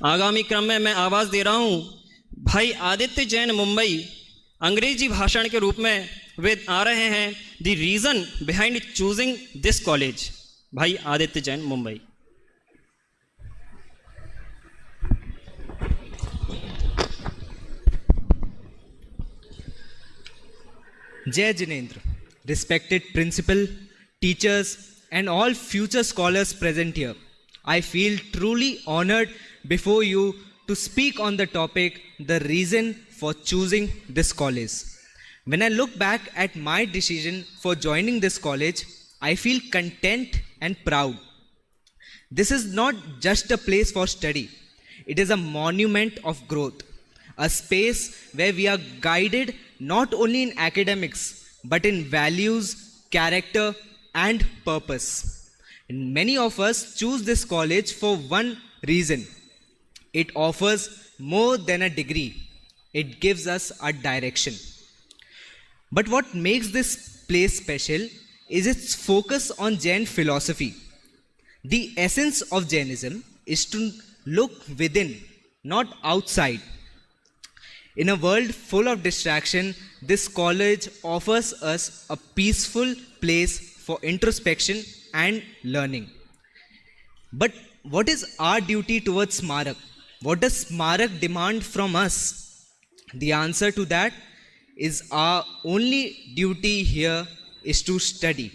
आगामी क्रम में मैं आवाज़ दे रहा हूँ भाई आदित्य जैन मुंबई। अंग्रेजी भाषण के रूप में वे आ रहे हैं the reason behind choosing this college. भाई Aditya Jain Mumbai. Jai Jinendra, respected principal, teachers, and all future scholars present here. I feel truly honored before you to speak on the topic, the reason for choosing this college. When I look back at my decision for joining this college, I feel content and proud. This is not just a place for study, it is a monument of growth, a space where we are guided not only in academics but in values, character, and purpose. And many of us choose this college for one reason: it offers more than a degree, it gives us a direction. But what makes this place special is its focus on Jain philosophy. The essence of Jainism is to look within, not outside. In a world full of distraction, this college offers us a peaceful place for introspection and learning. But what is our duty towards Smarak? What does Smarak demand from us? The answer to that is our only duty here is to study.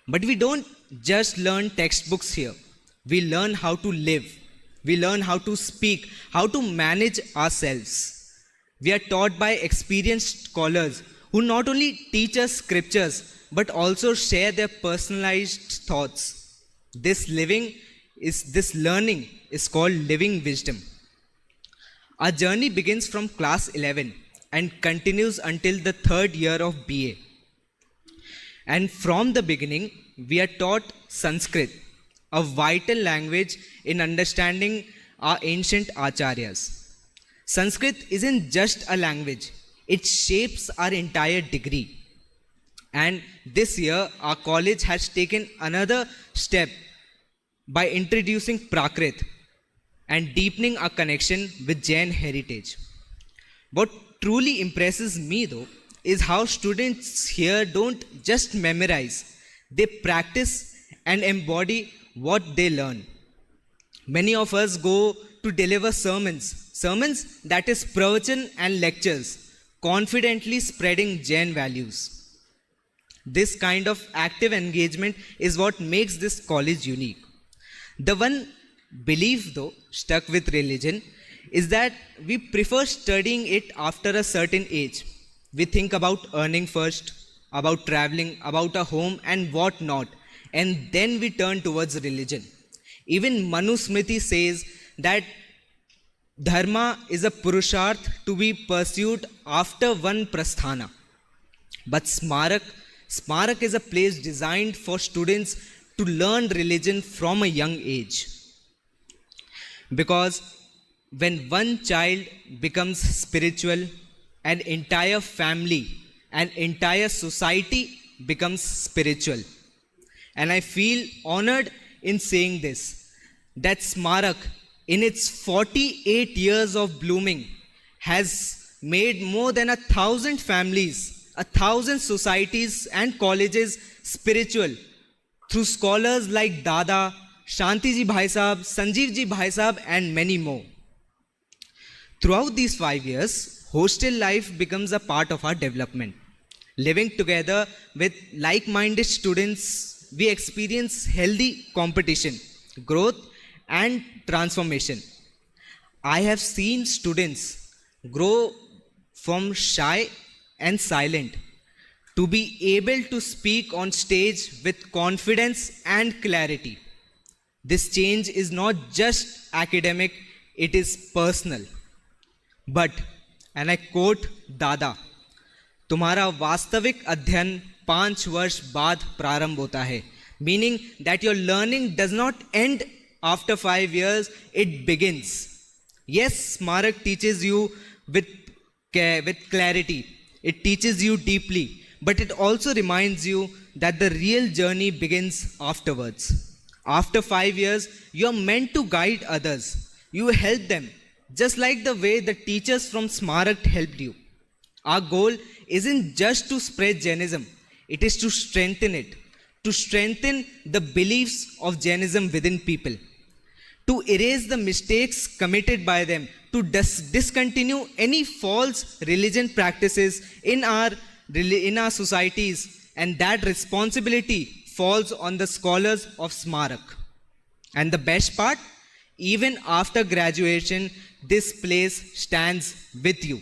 But we don't just learn textbooks here. We learn how to live. We learn how to speak, how to manage ourselves. We are taught by experienced scholars who not only teach us scriptures but also share their personalized thoughts. This learning is called living wisdom. Our journey begins from class 11 and continues until the third year of BA. And from the beginning, we are taught Sanskrit, a vital language in understanding our ancient acharyas. Sanskrit isn't just a language, it shapes our entire degree. And this year, our college has taken another step by introducing Prakrit and deepening our connection with Jain heritage. What truly impresses me though is how students here don't just memorize, they practice and embody what they learn. Many of us go to deliver sermons that is pravachan and lectures, confidently spreading Jain values. This kind of active engagement is what makes this college unique. The one belief though stuck with religion is that we prefer studying it after a certain age. We think about earning first, about traveling, about a home and what not, and then we turn towards religion. Even Manu Smriti says that dharma is a purusharth to be pursued after one prasthana. But Smarak is a place designed for students to learn religion from a young age. Because when one child becomes spiritual, an entire family, an entire society becomes spiritual. And I feel honored in saying this, that Smarak, in its 48 years of blooming, has made more than 1,000 families, 1,000 societies and colleges spiritual through scholars like Dada, Shantiji Bhai Sahab, Sanjeev Ji Bhai Sahab, and many more. Throughout these 5 years, hostel life becomes a part of our development. Living together with like-minded students, we experience healthy competition, growth, and transformation. I have seen students grow from shy and silent to be able to speak on stage with confidence and clarity. This change is not just academic, it is personal. But, and I quote Dada, तुम्हारा वास्तविक अध्ययन 5 वर्ष बाद प्रारंभ होता है, meaning that your learning does not end after 5 years, it begins. Yes, Smarak teaches you with clarity, it teaches you deeply, but it also reminds you that the real journey begins afterwards. After 5 years, you are meant to guide others, You help them, just like the way the teachers from Smarak helped you. Our goal isn't just to spread Jainism, it is to strengthen it, to strengthen the beliefs of Jainism within people, to erase the mistakes committed by them, to discontinue any false religion practices in our societies, and that responsibility falls on the scholars of Smarak. And the best part, even after graduation, this place stands with you.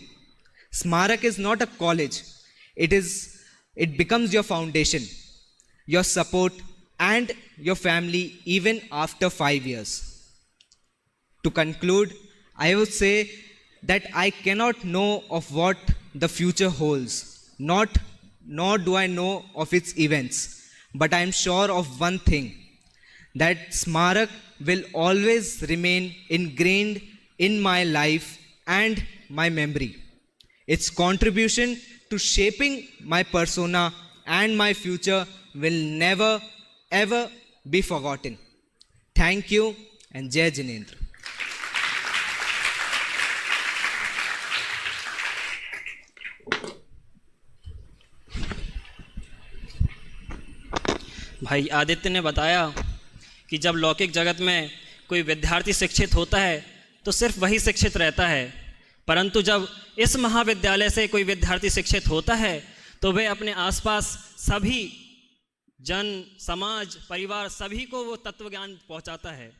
Smarak is not a college. It becomes your foundation, your support, and your family even after 5 years. To conclude, I would say that I cannot know of what the future holds, nor do I know of its events, but I am sure of one thing, that Smarak will always remain ingrained in my life and my memory. Its contribution to shaping my persona and my future will never ever be forgotten. Thank you and Jai Jinendra. भाई आदित्य ने बताया कि जब लौकिक जगत में कोई विद्यार्थी शिक्षित होता है तो सिर्फ वही शिक्षित रहता है, परंतु जब इस महाविद्यालय से कोई विद्यार्थी शिक्षित होता है तो वह अपने आसपास सभी जन, समाज, परिवार सभी को वो तत्व ज्ञान पहुंचाता है।